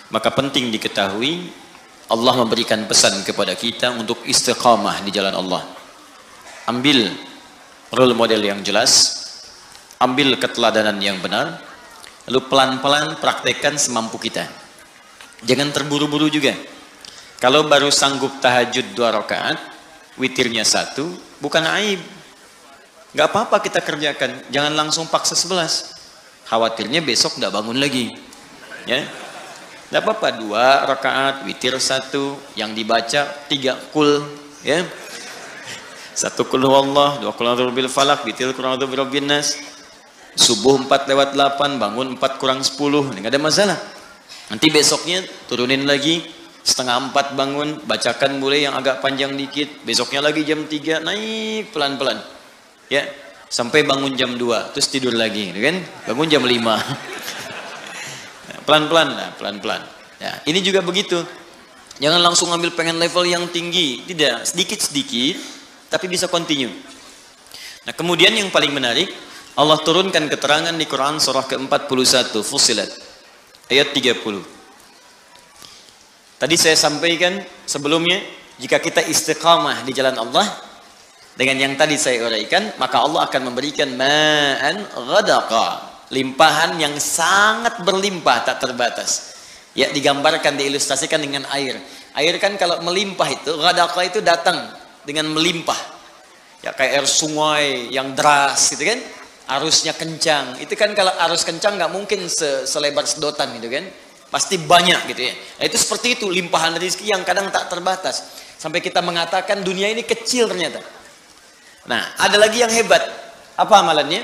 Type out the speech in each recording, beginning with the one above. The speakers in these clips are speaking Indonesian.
Maka penting diketahui Allah memberikan pesan kepada kita untuk istiqamah di jalan Allah. Ambil role model yang jelas, ambil keteladanan yang benar, lalu pelan-pelan praktekkan semampu kita. Jangan terburu-buru juga. Kalau baru sanggup tahajud 2 rakaat, witirnya 1, bukan aib. Gak apa-apa kita kerjakan, jangan langsung paksa 11. Khawatirnya besok gak bangun lagi. Ya, gak apa-apa 2 rakaat, witir 1, yang dibaca 3 kul, ya. 1 kul huwallah, 2 kul a'udzu birabbil falaq, witir kul a'udzu birabbin nas. Subuh 4:08, bangun 4:10, ini gak ada masalah. Nanti besoknya turunin lagi, 3:30 bangun, bacakan mulai yang agak panjang dikit. Besoknya lagi jam 3, naik pelan-pelan, ya, sampai bangun jam 2, terus tidur lagi, kan? Bangun jam 5. Pelan-pelan lah, pelan-pelan. Ya, ini juga begitu. Jangan langsung ambil pengen level yang tinggi, tidak, sedikit-sedikit, tapi bisa continue. Nah, kemudian yang paling menarik, Allah turunkan keterangan di Quran surah ke-41 Fussilat ayat 30. Tadi saya sampaikan sebelumnya, jika kita istiqamah di jalan Allah dengan yang tadi saya uraikan, maka Allah akan memberikan ma'an ghadaqa, limpahan yang sangat berlimpah tak terbatas. Ya, digambarkan, diilustrasikan dengan air. Air kan kalau melimpah itu, ghadaqa itu datang dengan melimpah. Ya, kayak air sungai yang deras gitu kan. Arusnya kencang, itu kan kalau arus kencang nggak mungkin selebar sedotan gitu kan, pasti banyak gitu ya. Nah, itu seperti itu limpahan rezeki yang kadang tak terbatas, sampai kita mengatakan dunia ini kecil ternyata. Nah, ada lagi yang hebat. Apa amalannya?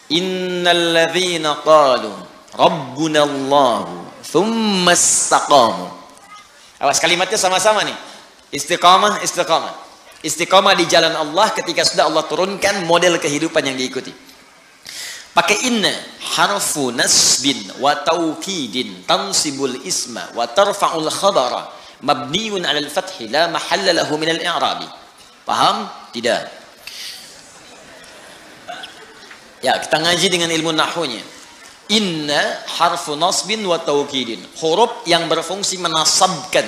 Innalladzina qalu rabbunallahu tsumma istaqamu. Awas, kalimatnya sama-sama nih. Istiqamah, istiqamah. Istiqamah di jalan Allah ketika sudah Allah turunkan model kehidupan yang diikuti. Pakai inna, harfu nasbin wa taukidin tansibul isma wa tarfa'ul khabara mabniun 'alal fathi la mahalla lahu minal i'rabi. Paham? Tidak. Ya, kita ngaji dengan ilmu nahwunya. Inna harfu nasbin wa taukidin, huruf yang berfungsi menasabkan.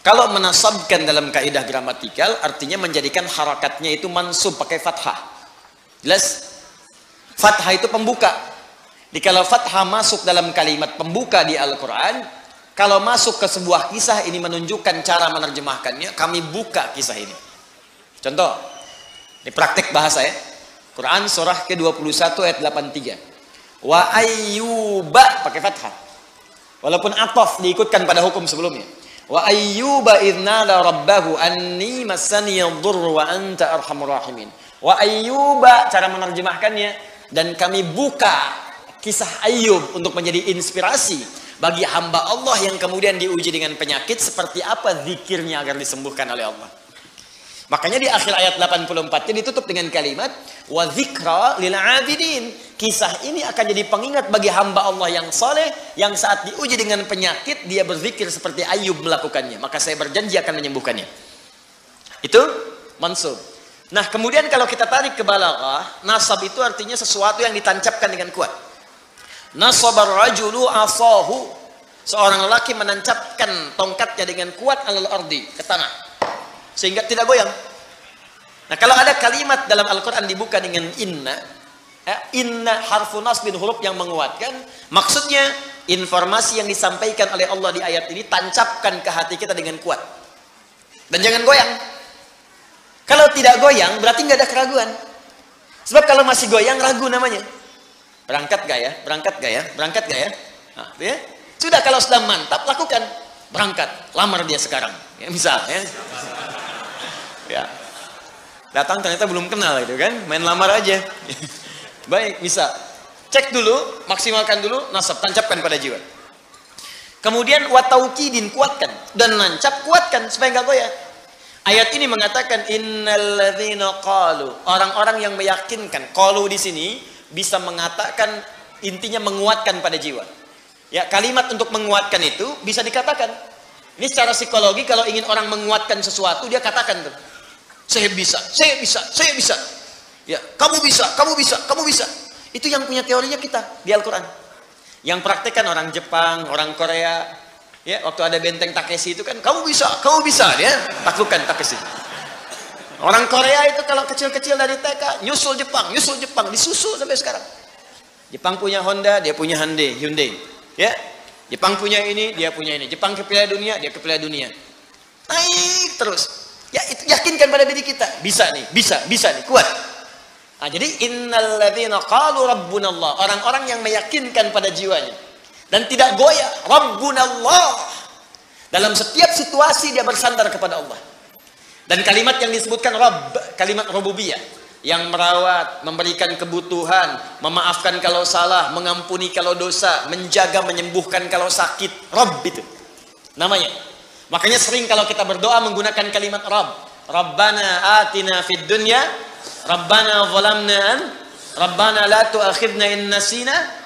Kalau menasabkan dalam kaidah gramatikal artinya menjadikan harakatnya itu mansub pakai fathah. Jelas? Fathah itu pembuka. Jadi kalau fathah masuk dalam kalimat pembuka di Al-Quran, kalau masuk ke sebuah kisah, ini menunjukkan cara menerjemahkannya. Kami buka kisah ini. Contoh, ini praktek bahasa ya. Quran surah ke-21 ayat 83. Wa ayyuba pakai fathah. Walaupun ataf diikutkan pada hukum sebelumnya. Wa ayyuba idznala rabbahu anni massani yadhurru wa anta arhamur rahimin. Wa ayyuba, cara menerjemahkannya, dan kami buka kisah Ayub untuk menjadi inspirasi bagi hamba Allah yang kemudian diuji dengan penyakit, seperti apa zikirnya agar disembuhkan oleh Allah. Makanya di akhir ayat 84 ditutup dengan kalimat wa dzikra lil abidin. Kisah ini akan jadi pengingat bagi hamba Allah yang saleh yang saat diuji dengan penyakit dia berzikir seperti Ayub melakukannya, maka saya berjanji akan menyembuhkannya. Itu mansub. Nah, kemudian kalau kita tarik ke balaghah, nasab itu artinya sesuatu yang ditancapkan dengan kuat. Nasabar rajulu asahu, seorang lelaki menancapkan tongkatnya dengan kuat alal ardi, ke tanah, sehingga tidak goyang. Nah, kalau ada kalimat dalam Al-Quran dibuka dengan inna, inna harfu nasbin, huruf yang menguatkan, maksudnya informasi yang disampaikan oleh Allah di ayat ini tancapkan ke hati kita dengan kuat, dan jangan goyang. Kalau tidak goyang berarti nggak ada keraguan. Sebab kalau masih goyang ragu namanya. Berangkat gak ya? Berangkat gak ya? Berangkat gak ya? Nah, ya? Sudah, kalau sudah mantap lakukan. Berangkat, lamar dia sekarang. Ya, misal ya. Ya. Datang ternyata belum kenal gitu kan? Main lamar aja. Baik, bisa. Cek dulu, maksimalkan dulu, nasab, tancapkan pada jiwa. Kemudian wataukidin, kuatkan, dan nancap, kuatkan supaya nggak goyang. Ayat ini mengatakan innalladzina qalu, orang-orang yang meyakinkan. Qalu di sini bisa mengatakan, intinya menguatkan pada jiwa. Ya, kalimat untuk menguatkan itu bisa dikatakan. Ini secara psikologi, kalau ingin orang menguatkan sesuatu, dia katakan tuh, saya bisa, saya bisa, saya bisa. Ya, kamu bisa, kamu bisa, kamu bisa. Itu yang punya teorinya kita di Al-Quran. Yang praktek kan orang Jepang, orang Korea. Ya, waktu ada benteng Takeshi itu kan, kamu bisa, ya, taklukkan Takeshi. Orang Korea itu kalau kecil-kecil dari TK, nyusul Jepang, disusul sampai sekarang. Jepang punya Honda, dia punya Hyundai. Ya, Jepang punya ini, dia punya ini. Jepang ke Piala Dunia, dia ke Piala Dunia. Naik terus. Ya, itu yakinkan pada diri kita, bisa nih, kuat. Nah, jadi innalladzina qalu rabbunallah, orang-orang yang meyakinkan pada jiwanya dan tidak goyah, rabbunallah. Dalam setiap situasi dia bersandar kepada Allah. Dan kalimat yang disebutkan Rabb, kalimat rububiyah, yang merawat, memberikan kebutuhan, memaafkan kalau salah, mengampuni kalau dosa, menjaga, menyembuhkan kalau sakit, Rabb itu namanya. Makanya sering kalau kita berdoa menggunakan kalimat Rabb. Rabbana atina fid dunya, Rabbana zalamna, Rabbana la tu'akhidna in nasina.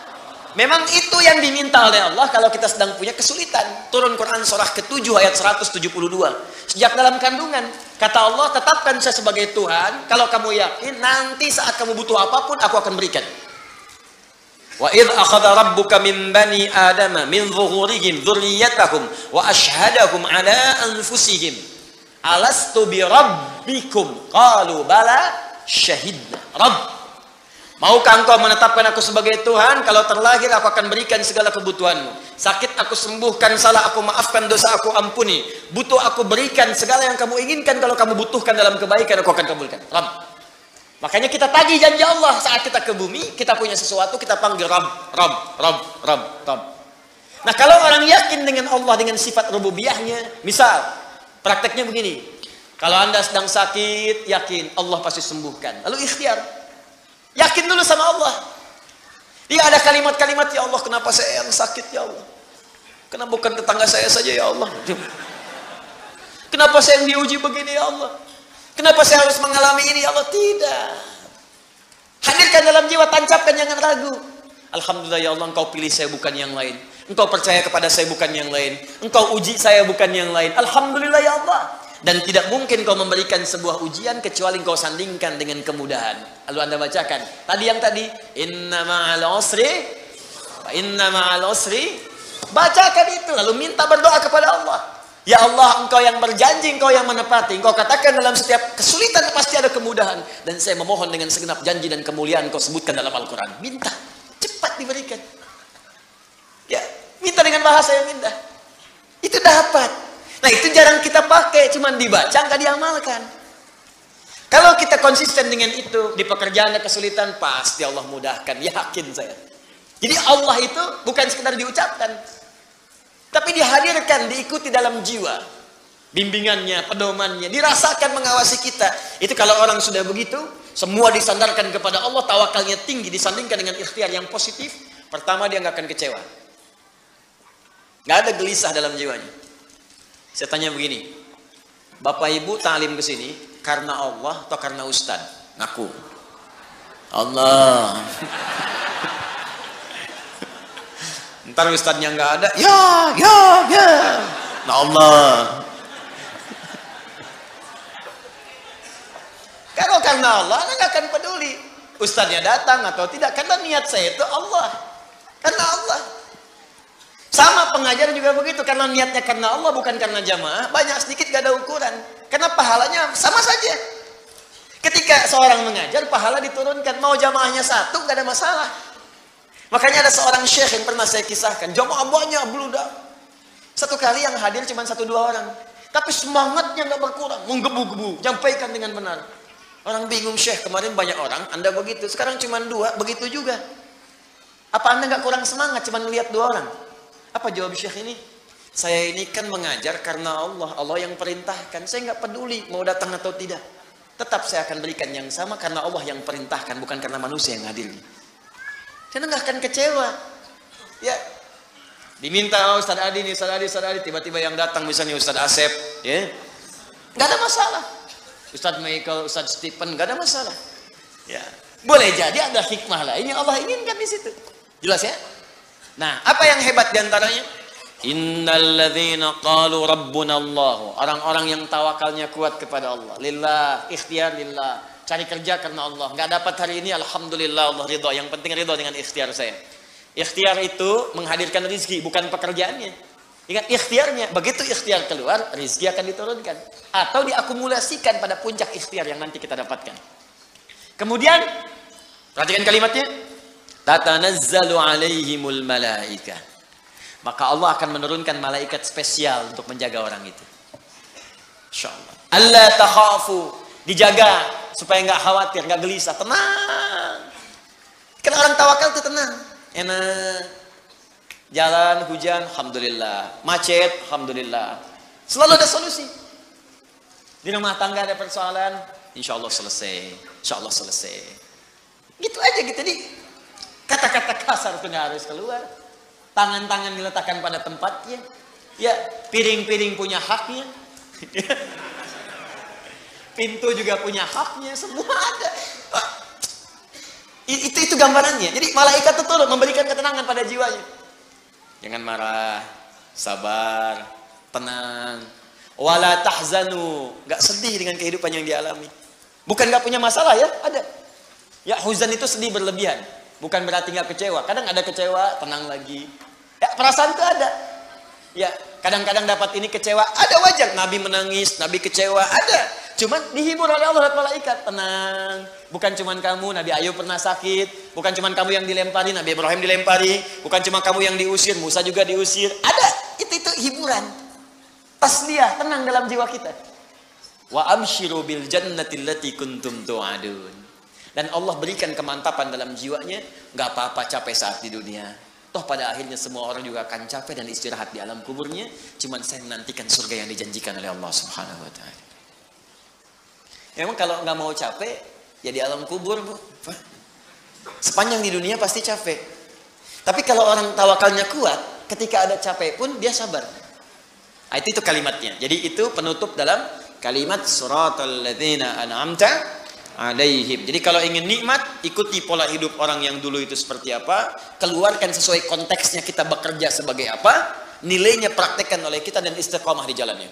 Memang itu yang diminta oleh Allah kalau kita sedang punya kesulitan. Turun Quran surah ke-7 ayat 172. Sejak dalam kandungan, kata Allah, tetapkan saya sebagai Tuhan. Kalau kamu yakin, nanti saat kamu butuh apapun, aku akan berikan. Wa idh akhadha rabbuka min bani adama min zuhurihim dzurriyyatahum wa ashhadahum ala anfusihim alastu bi rabbikum qalu bala syahidna. Rabb, maukah engkau menetapkan aku sebagai Tuhan? Kalau terlahir aku akan berikan segala kebutuhanmu. Sakit aku sembuhkan, salah aku maafkan, dosa aku ampuni. Butuh aku berikan segala yang kamu inginkan. Kalau kamu butuhkan dalam kebaikan, aku akan kabulkan. Rabb. Makanya kita tagih janji Allah saat kita ke bumi, kita punya sesuatu, kita panggil Rabb. Nah, kalau orang yakin dengan Allah, dengan sifat rububiyahnya, misal prakteknya begini, kalau Anda sedang sakit, yakin Allah pasti sembuhkan, lalu ikhtiar, yakin dulu sama Allah. Dia ada kalimat-kalimat, ya Allah, kenapa saya yang sakit, ya Allah? Kenapa bukan tetangga saya saja, ya Allah? Kenapa saya yang diuji begini, ya Allah? Kenapa saya harus mengalami ini, ya Allah? Tidak. Hadirkan dalam jiwa, tancapkan, jangan ragu. Alhamdulillah, ya Allah, engkau pilih saya bukan yang lain. Engkau percaya kepada saya bukan yang lain. Engkau uji saya bukan yang lain. Alhamdulillah, ya Allah. Dan tidak mungkin kau memberikan sebuah ujian kecuali engkau sandingkan dengan kemudahan. Lalu Anda bacakan. Tadi yang tadi, inna ma'al usri. Bacakan itu. Lalu minta berdoa kepada Allah. Ya Allah, engkau yang berjanji, engkau yang menepati. Engkau katakan dalam setiap kesulitan pasti ada kemudahan. Dan saya memohon dengan segenap janji dan kemuliaan engkau sebutkan dalam Al-Quran. Minta, cepat diberikan. Ya, minta dengan bahasa yang indah. Itu dapat. Nah, itu jarang kita pakai, cuman dibaca, nggak diamalkan. Kalau kita konsisten dengan itu, di pekerjaan ada kesulitan, pasti Allah mudahkan. Yakin saya. Jadi Allah itu bukan sekedar diucapkan, tapi dihadirkan, diikuti dalam jiwa. Bimbingannya, pedomannya, dirasakan mengawasi kita. Itu kalau orang sudah begitu, semua disandarkan kepada Allah, tawakalnya tinggi, disandingkan dengan ikhtiar yang positif. Pertama, dia nggak akan kecewa. Nggak ada gelisah dalam jiwanya. Saya tanya begini, Bapak Ibu ta'lim ke sini karena Allah atau karena Ustad? Ngaku. Allah. Ntar ustadznya nggak ada, ya. Nah, Allah. Kalau karena Allah, Anda nggak akan peduli ustadznya datang atau tidak, karena niat saya itu Allah, karena Allah. Sama pengajar juga begitu, karena niatnya karena Allah, bukan karena jamaah. Banyak sedikit gak ada ukuran, karena pahalanya sama saja. Ketika seorang mengajar, pahala diturunkan. Mau jamaahnya satu, gak ada masalah. Makanya ada seorang syekh yang pernah saya kisahkan, jamaah banyak bludak. Satu kali yang hadir cuma 1-2 orang, tapi semangatnya nggak berkurang, menggebu-gebu, sampaikan dengan benar. Orang bingung, Syekh, kemarin banyak orang, Anda begitu, sekarang cuma 2, begitu juga. Apa Anda nggak kurang semangat cuma melihat 2 orang? Apa jawab Syekh ini? Saya ini kan mengajar karena Allah, Allah yang perintahkan. Saya nggak peduli mau datang atau tidak. Tetap saya akan berikan yang sama karena Allah yang perintahkan, bukan karena manusia yang hadir. Karena nggak akan kecewa. Ya, diminta Ustaz Adi nih, Ustaz Adi, tiba-tiba yang datang misalnya Ustaz Asep, ya, nggak ada masalah. Ustaz Michael, Ustaz Stephen, nggak ada masalah. Ya, boleh jadi ada hikmah lain yang Allah inginkan di situ. Jelas ya? Nah, apa yang hebat diantaranya? Innalladzina qalu rabbuna Allah. Orang-orang yang tawakalnya kuat kepada Allah. Lillah, ikhtiar lillah. Cari kerja karena Allah. Nggak dapat hari ini, alhamdulillah Allah ridha. Yang penting ridha dengan ikhtiar saya. Ikhtiar itu menghadirkan rezeki, bukan pekerjaannya. Ingat ikhtiarnya, begitu ikhtiar keluar, rezeki akan diturunkan. Atau diakumulasikan pada puncak ikhtiar yang nanti kita dapatkan. Kemudian, perhatikan kalimatnya. Tatanazzalu alaihimul malaikah. Maka Allah akan menurunkan malaikat spesial untuk menjaga orang itu. InsyaAllah. Allah takhafu. Dijaga supaya nggak khawatir, nggak gelisah, tenang. Karena orang tawakal itu tenang. Enak. Jalan hujan, alhamdulillah. Macet, alhamdulillah. Selalu ada solusi. Di rumah tangga ada persoalan, insya Allah selesai. Insya Allah selesai. Gitu aja gitu. Jadi kata-kata kasar itu nggak harus keluar. Tangan-tangan diletakkan pada tempatnya. Ya, piring-piring punya haknya. Pintu juga punya haknya. Semua ada. Itu gambarannya. Jadi malaikat itu turun memberikan ketenangan pada jiwanya. Jangan marah, sabar, tenang. Wala tahzanu, enggak sedih dengan kehidupan yang dialami. Bukan enggak punya masalah ya, ada. Ya huzan itu sedih berlebihan. Bukan berarti enggak kecewa. Kadang ada kecewa, tenang lagi. Ya perasaan itu ada. Ya, kadang-kadang dapat ini kecewa, ada wajar. Nabi menangis, Nabi kecewa, ada. Cuman dihibur oleh Allah dan malaikat, tenang. Bukan cuman kamu, Nabi Ayub pernah sakit. Bukan cuman kamu yang dilempari, Nabi Ibrahim dilempari. Bukan cuma kamu yang diusir, Musa juga diusir. Ada, itu hiburan. Tasliyah, tenang dalam jiwa kita. Wa abshiru bil jannati allati kuntum tu'adun. Dan Allah berikan kemantapan dalam jiwanya, nggak apa-apa capek saat di dunia. Toh pada akhirnya semua orang juga akan capek dan istirahat di alam kuburnya. Cuman saya menantikan surga yang dijanjikan oleh Allah Subhanahu wa taala. Memang kalau nggak mau capek, ya di alam kubur, Bu. Sepanjang di dunia pasti capek. Tapi kalau orang tawakalnya kuat, ketika ada capek pun dia sabar. Nah, itu kalimatnya. Jadi itu penutup dalam kalimat suratal ladzina an'amta alaihim. Jadi kalau ingin nikmat, ikuti pola hidup orang yang dulu itu seperti apa, keluarkan sesuai konteksnya kita bekerja sebagai apa, nilainya praktekkan oleh kita dan istiqomah di jalannya.